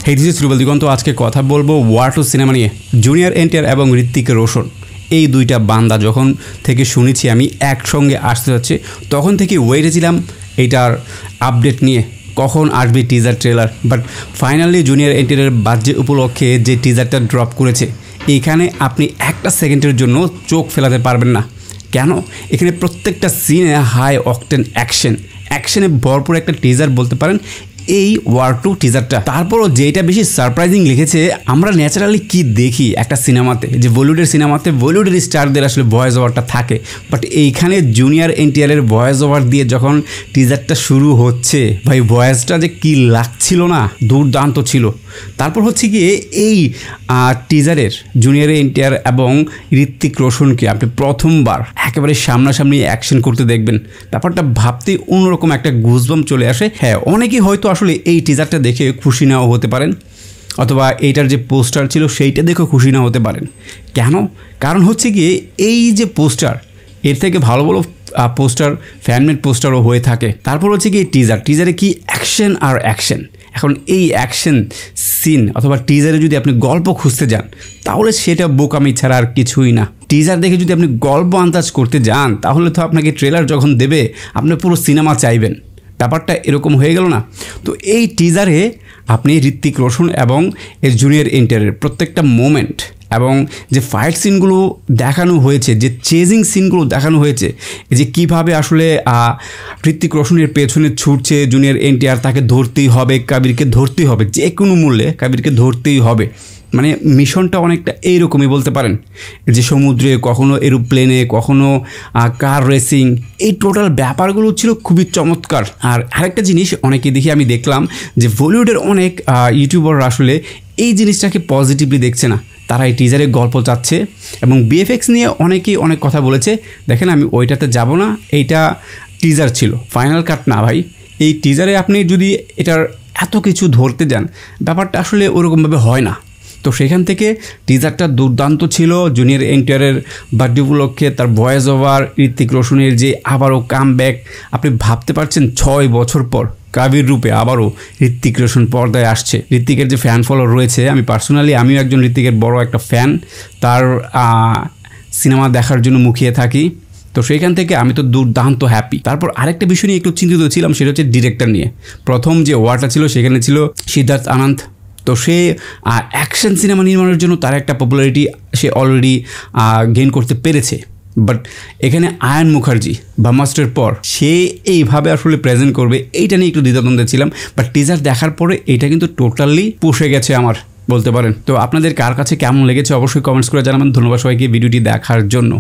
Hey this is Rubel দিগন্ত। আজকে কথা বলবো ওয়ার 2 সিনেমা নিয়ে। জুনিয়র এনটিআর এবং ঋত্বিক রোশন এই দুইটা বান্দা যখন থেকে শুনেছি আমি একসঙ্গে আসতে যাচ্ছে, তখন থেকে ওয়েটে ছিলাম এইটার আপডেট নিয়ে, কখন আসবে teaser trailer. But finally junior এনটিআরের বার্থডে উপলক্ষে যে টিজারটা ড্রপ করেছে, এইখানে আপনি একটা সেকেন্ডের জন্য চোখ ফেলাতে পারবেন না। কেন? এখানে প্রত্যেকটা সিনে হাই অকটেন অ্যাকশনে ভরপুর একটা টিজার বলতে পারেন এই ওয়ার 2 টিজারটা। তারপরও যেটা বেশি সারপ্রাইজিং লিখেছে, আমরা ন্যাচারালি কি দেখি একটা সিনেমাতে, যে বলিউডের সিনেমাতে বলিউডের স্টারদের আসলে ভয়েস ওভারটা থাকে, বাট এইখানে জুনিয়র এনটিআরের ভয়েস ওভার দিয়ে যখন টিজারটা শুরু হচ্ছে, ভাই ভয়েসটা যে কি লাগছিল না, দুর্দান্ত ছিল। তারপর হচ্ছে গিয়ে এই টিজারের জুনিয়র এনটিআর এবং ঋত্বিক রোশনকে আপনি প্রথমবার একেবারে সামনাসামনি অ্যাকশন করতে দেখবেন। ব্যাপারটা ভাবতে অন্যরকম একটা গুজবাম চলে আসে। হ্যাঁ, অনেকেই হয়তো আসলে এই টিজারটা দেখে খুশি নাও হতে পারেন, অথবা এইটার যে পোস্টার ছিল সেইটা দেখেও খুশি না হতে পারেন। কেন? কারণ হচ্ছে গিয়ে এই যে পোস্টার, এর থেকে ভালো ভালো পোস্টার, ফ্যানমেড পোস্টারও হয়ে থাকে। তারপর হচ্ছে কি টিজারে কি অ্যাকশন আর অ্যাকশন। এখন এই অ্যাকশন সিন অথবা টিজারে যদি আপনি গল্প খুঁজতে যান, তাহলে সেটা বোকামি ছাড়া আর কিছুই না। টিজার দেখে যদি আপনি গল্প আন্দাজ করতে যান, তাহলে তো আপনাকে ট্রেলার যখন দেবে আপনি পুরো সিনেমা চাইবেন। ব্যাপারটা এরকম হয়ে গেল না? তো এই টিজারে আপনি ঋত্বিক রোশন এবং এর জুনিয়র এনটিআরের প্রত্যেকটা মোমেন্ট এবং যে ফাইট সিনগুলো দেখানো হয়েছে, যে চেজিং সিনগুলো দেখানো হয়েছে, যে কীভাবে আসলে ঋত্বিক রোশনের পেছনে ছুটছে জুনিয়র এনটিআর, তাকে ধরতেই হবে, কাবিরকে ধরতেই হবে, যে কোনো মূল্যে কাবিরকে ধরতেই হবে। মানে মিশনটা অনেকটা এইরকমই বলতে পারেন, যে সমুদ্রে, কখনো এরোপ্লেনে, কখনো কার রেসিং, এই টোটাল ব্যাপারগুলো ছিল খুবই চমৎকার। আর আরেকটা জিনিস অনেকে দেখি আমি দেখলাম যে বলিউডের অনেক ইউটিউবাররা আসলে এই জিনিসটাকে পজিটিভলি দেখছে না। তারা এই টিজারের গল্প চাচ্ছে এবং বিএফএক্স নিয়ে অনেকেই অনেক কথা বলেছে। দেখেন, আমি ওইটাতে যাব না, এইটা টিজার ছিল, ফাইনাল কাট না ভাই। এই টিজারে আপনি যদি এটার এত কিছু ধরতে যান, ব্যাপারটা আসলে ওরকমভাবে হয় না। তো সেখান থেকে টিজারটা দুর্দান্ত ছিল। জুনিয়র এনটিআরের বার্থডে উপলক্ষে তার ভয়েস ওভার, ঋত্বিক রোশনের যে আবারও কাম ব্যাক, আপনি ভাবতে পারছেন 6 বছর পর কাবির রূপে আবারও ঋত্বিক রোশন পর্দায় আসছে। ঋত্বিকের যে ফ্যান ফলো রয়েছে, আমি পার্সোনালি আমিও একজন ঋত্বিকের বড় একটা ফ্যান, তার সিনেমা দেখার জন্য মুখিয়ে থাকি। তো সেইখান থেকে আমি তো দুর্দান্ত হ্যাপি। তারপর আরেকটা বিষয় নিয়ে একটু চিন্তিত ছিলাম, সেটা হচ্ছে ডিরেক্টর নিয়ে। প্রথম যে ওয়ারটা ছিল সেখানে ছিল সিদ্ধার্থ আনন্দ। তো সে অ্যাকশন সিনেমা নির্মাণের জন্য তার একটা পপুলারিটি সে অলরেডি গেইন করতে পেরেছে। বাট এখানে আয়ান মুখার্জি ব্রহ্মাস্ত্রের পর সে এইভাবে আসলে প্রেজেন্ট করবে, এইটা নিয়ে একটু দ্বিধাদ্বন্দ্বে ছিলাম। বাট টিজার দেখার পরে এটা কিন্তু টোটালি পুষে গেছে আমার, বলতে পারেন। তো আপনাদের কার কাছে কেমন লেগেছে অবশ্যই কমেন্টস করে জানাবেন। ধন্যবাদ সবাইকে ভিডিওটি দেখার জন্য।